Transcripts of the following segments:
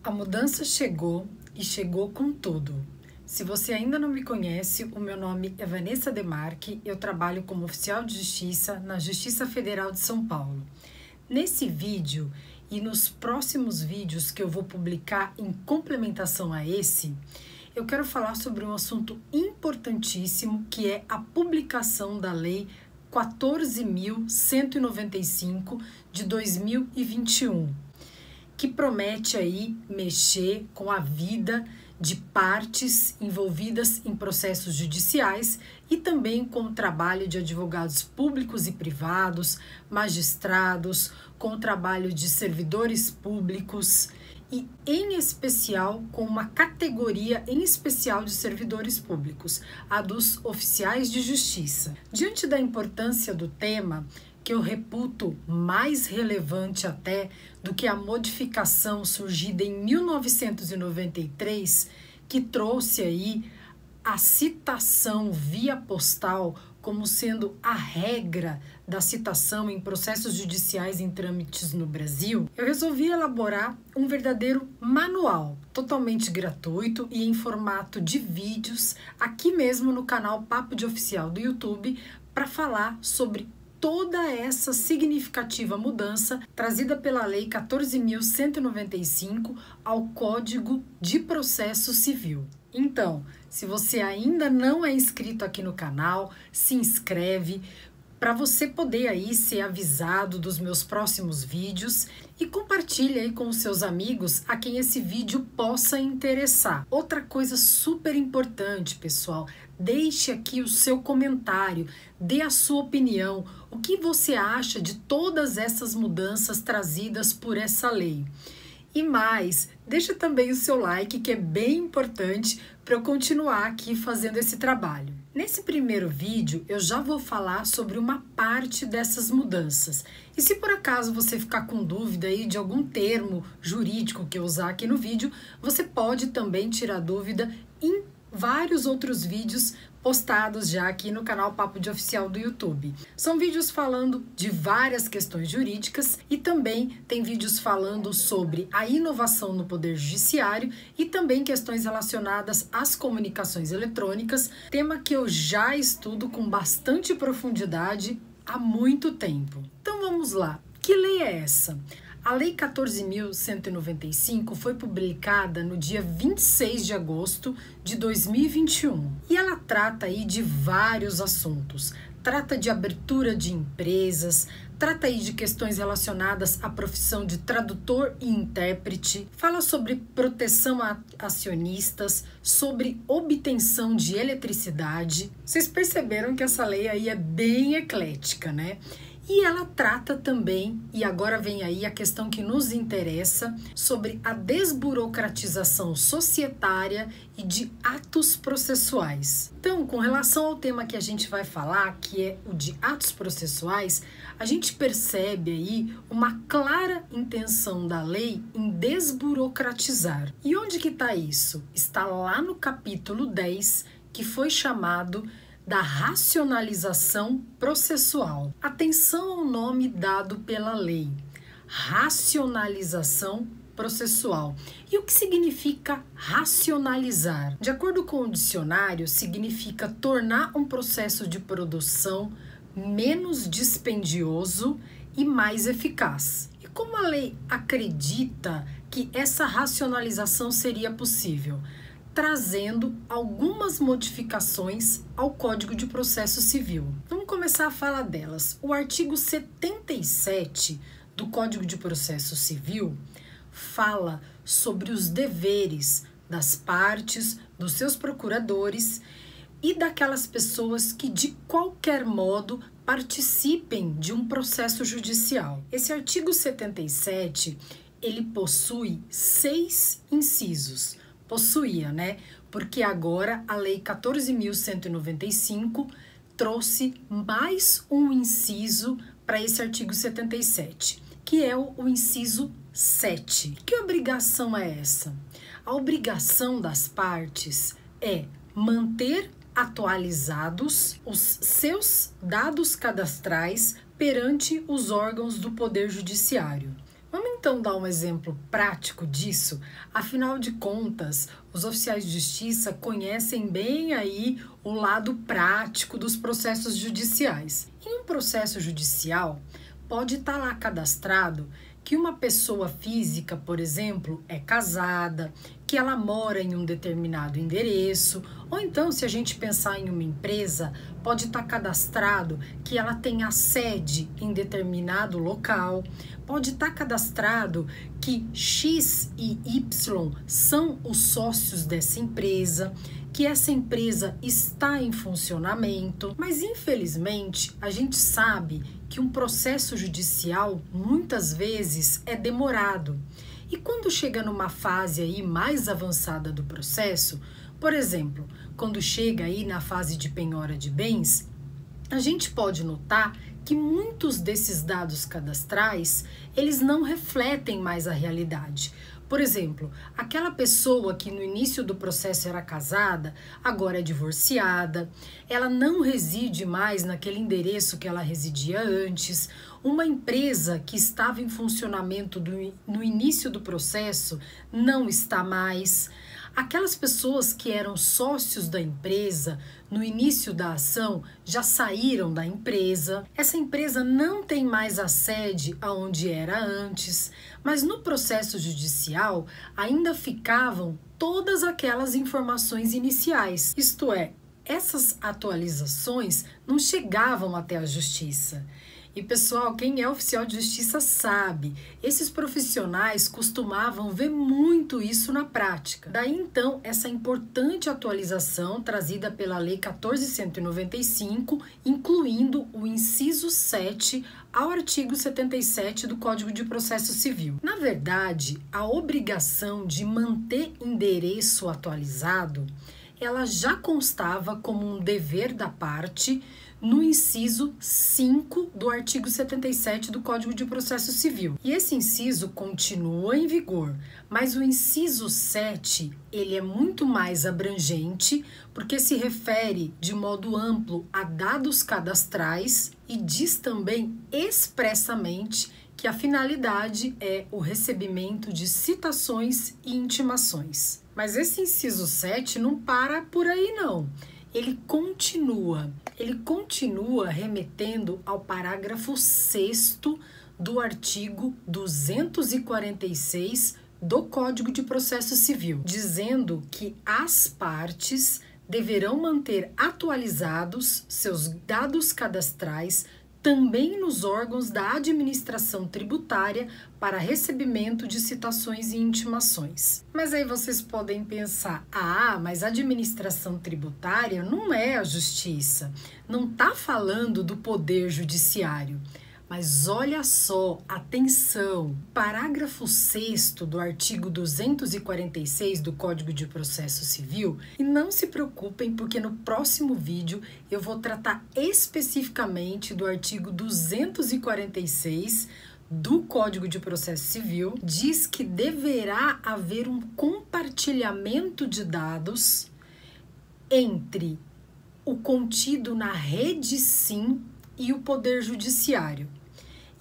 A mudança chegou e chegou com tudo. Se você ainda não me conhece, o meu nome é Vanessa Demarque, eu trabalho como oficial de justiça na Justiça Federal de São Paulo. Nesse vídeo e nos próximos vídeos que eu vou publicar em complementação a esse, eu quero falar sobre um assunto importantíssimo que é a publicação da Lei 14.195 de 2021. Que promete aí mexer com a vida de partes envolvidas em processos judiciais e também com o trabalho de advogados públicos e privados, magistrados, com o trabalho de servidores públicos e, em especial, com uma categoria em especial de servidores públicos, a dos oficiais de justiça. Diante da importância do tema, que eu reputo mais relevante até do que a modificação surgida em 1993, que trouxe aí a citação via postal como sendo a regra da citação em processos judiciais em trâmites no Brasil, eu resolvi elaborar um verdadeiro manual, totalmente gratuito e em formato de vídeos, aqui mesmo no canal Papo de Oficial do YouTube, para falar sobre toda essa significativa mudança trazida pela Lei 14.195 ao Código de Processo Civil. Então, se você ainda não é inscrito aqui no canal, se inscreve para você poder aí ser avisado dos meus próximos vídeos e compartilha aí com os seus amigos a quem esse vídeo possa interessar. Outra coisa super importante, pessoal, deixe aqui o seu comentário, dê a sua opinião, o que você acha de todas essas mudanças trazidas por essa lei. E mais, deixa também o seu like, que é bem importante para eu continuar aqui fazendo esse trabalho. Nesse primeiro vídeo, eu já vou falar sobre uma parte dessas mudanças. E se por acaso você ficar com dúvida aí de algum termo jurídico que eu usar aqui no vídeo, você pode também tirar dúvida em vários outros vídeos postados já aqui no canal Papo de Oficial do YouTube. São vídeos falando de várias questões jurídicas e também tem vídeos falando sobre a inovação no Poder Judiciário e também questões relacionadas às comunicações eletrônicas, tema que eu já estudo com bastante profundidade há muito tempo. Então vamos lá. Que lei é essa? A Lei 14.195 foi publicada no dia 26 de agosto de 2021 e ela trata aí de vários assuntos. Trata de abertura de empresas, trata aí de questões relacionadas à profissão de tradutor e intérprete, fala sobre proteção a acionistas, sobre obtenção de eletricidade. Vocês perceberam que essa lei aí é bem eclética, né? E ela trata também, e agora vem aí a questão que nos interessa, sobre a desburocratização societária e de atos processuais. Então, com relação ao tema que a gente vai falar, que é o de atos processuais, a gente percebe aí uma clara intenção da lei em desburocratizar. E onde que está isso? Está lá no capítulo 10, que foi chamado da racionalização processual. Atenção ao nome dado pela lei, racionalização processual. E o que significa racionalizar? De acordo com o dicionário, significa tornar um processo de produção menos dispendioso e mais eficaz. E como a lei acredita que essa racionalização seria possível? Trazendo algumas modificações ao Código de Processo Civil. Vamos começar a falar delas. O artigo 77 do Código de Processo Civil fala sobre os deveres das partes, dos seus procuradores e daquelas pessoas que de qualquer modo participem de um processo judicial. Esse artigo 77, ele possui 6 incisos. Possuía, né? Porque agora a Lei 14.195 trouxe mais um inciso para esse artigo 77, que é o inciso 7. Que obrigação é essa? A obrigação das partes é manter atualizados os seus dados cadastrais perante os órgãos do Poder Judiciário. Vamos então dar um exemplo prático disso? Afinal de contas, os oficiais de justiça conhecem bem aí o lado prático dos processos judiciais. Em um processo judicial, pode estar lá cadastrado que uma pessoa física, por exemplo, é casada, que ela mora em um determinado endereço, ou então, se a gente pensar em uma empresa, pode estar cadastrado que ela tem a sede em determinado local, pode estar cadastrado que X e Y são os sócios dessa empresa, que essa empresa está em funcionamento, mas infelizmente a gente sabe que um processo judicial muitas vezes é demorado. E quando chega numa fase aí mais avançada do processo, por exemplo, quando chega aí na fase de penhora de bens, a gente pode notar que muitos desses dados cadastrais, eles não refletem mais a realidade. Por exemplo, aquela pessoa que no início do processo era casada, agora é divorciada, ela não reside mais naquele endereço que ela residia antes, uma empresa que estava em funcionamento no início do processo não está mais. Aquelas pessoas que eram sócios da empresa no início da ação já saíram da empresa. Essa empresa não tem mais a sede aonde era antes, mas no processo judicial ainda ficavam todas aquelas informações iniciais. Isto é, essas atualizações não chegavam até a justiça. E pessoal, quem é oficial de justiça sabe, esses profissionais costumavam ver muito isso na prática. Daí então, essa importante atualização trazida pela Lei 14.195, incluindo o inciso 7 ao artigo 77 do Código de Processo Civil. Na verdade, a obrigação de manter endereço atualizado, ela já constava como um dever da parte no inciso 5 do artigo 77 do Código de Processo Civil. E esse inciso continua em vigor, mas o inciso 7, ele é muito mais abrangente, porque se refere de modo amplo a dados cadastrais e diz também expressamente que a finalidade é o recebimento de citações e intimações. Mas esse inciso 7 não para por aí não. Ele continua remetendo ao parágrafo 6º do artigo 246 do Código de Processo Civil, dizendo que as partes deverão manter atualizados seus dados cadastrais também nos órgãos da administração tributária para recebimento de citações e intimações. Mas aí vocês podem pensar, mas a administração tributária não é a justiça, não está falando do poder judiciário. Mas olha só, atenção, parágrafo 6º do artigo 246 do Código de Processo Civil, e não se preocupem porque no próximo vídeo eu vou tratar especificamente do artigo 246 do Código de Processo Civil, diz que deverá haver um compartilhamento de dados entre o contido na rede SIM e o Poder Judiciário.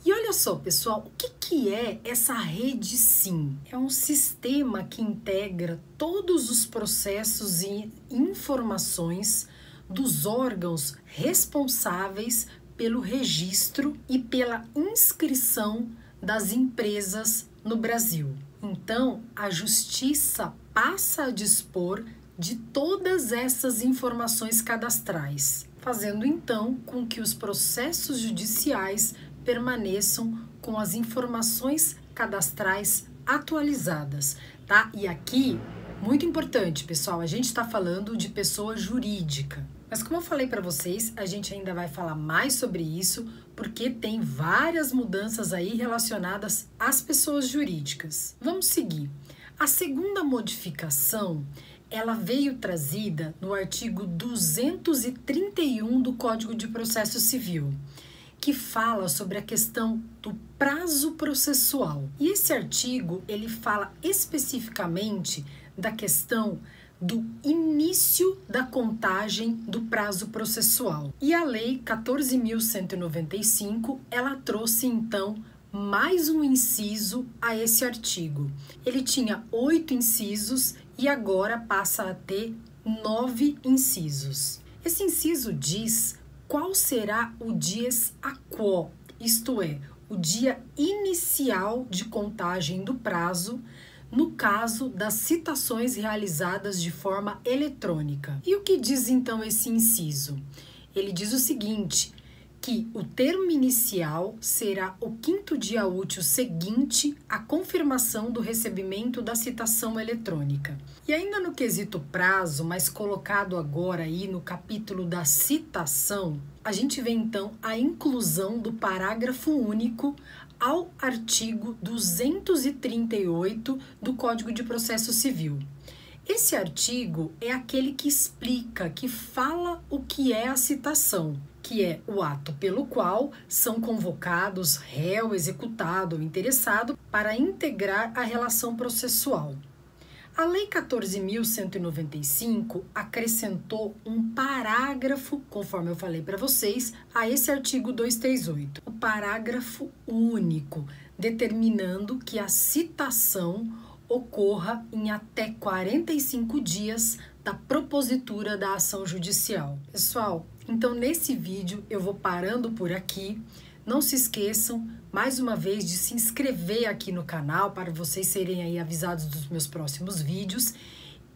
E olha só, pessoal, o que é essa rede SIM? É um sistema que integra todos os processos e informações dos órgãos responsáveis pelo registro e pela inscrição das empresas no Brasil. Então, a Justiça passa a dispor de todas essas informações cadastrais, fazendo então com que os processos judiciais permaneçam com as informações cadastrais atualizadas, tá? E aqui, muito importante, pessoal, a gente está falando de pessoa jurídica. Mas como eu falei para vocês, a gente ainda vai falar mais sobre isso, porque tem várias mudanças aí relacionadas às pessoas jurídicas. Vamos seguir. A segunda modificação, ela veio trazida no artigo 231 do Código de Processo Civil, que fala sobre a questão do prazo processual. E esse artigo, ele fala especificamente da questão do início da contagem do prazo processual. E a Lei 14.195, ela trouxe, então, mais um inciso a esse artigo. Ele tinha 8 incisos e agora passa a ter 9 incisos. Esse inciso diz qual será o dies a quo, isto é, o dia inicial de contagem do prazo, no caso das citações realizadas de forma eletrônica. E o que diz então esse inciso? Ele diz o seguinte, que o termo inicial será o 5º dia útil seguinte à confirmação do recebimento da citação eletrônica. E ainda no quesito prazo, mas colocado agora aí no capítulo da citação, a gente vê então a inclusão do parágrafo único ao artigo 238 do Código de Processo Civil. Esse artigo é aquele que explica, que fala o que é a citação, que é o ato pelo qual são convocados réu, executado ou interessado para integrar a relação processual. A Lei 14.195 acrescentou um parágrafo, conforme eu falei para vocês, a esse artigo 238. O parágrafo único, determinando que a citação ocorra em até 45 dias da propositura da ação judicial. Pessoal, então nesse vídeo eu vou parando por aqui. Não se esqueçam, mais uma vez, de se inscrever aqui no canal para vocês serem aí avisados dos meus próximos vídeos.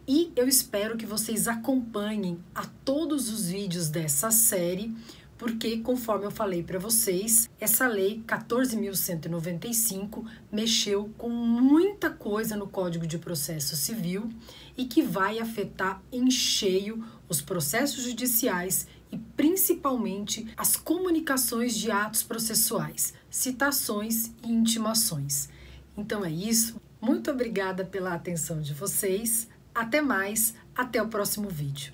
E eu espero que vocês acompanhem a todos os vídeos dessa série, porque, conforme eu falei para vocês, essa lei 14.195 mexeu com muita coisa no Código de Processo Civil e que vai afetar em cheio os processos judiciais e principalmente as comunicações de atos processuais, citações e intimações. Então é isso. Muito obrigada pela atenção de vocês. Até mais. Até o próximo vídeo.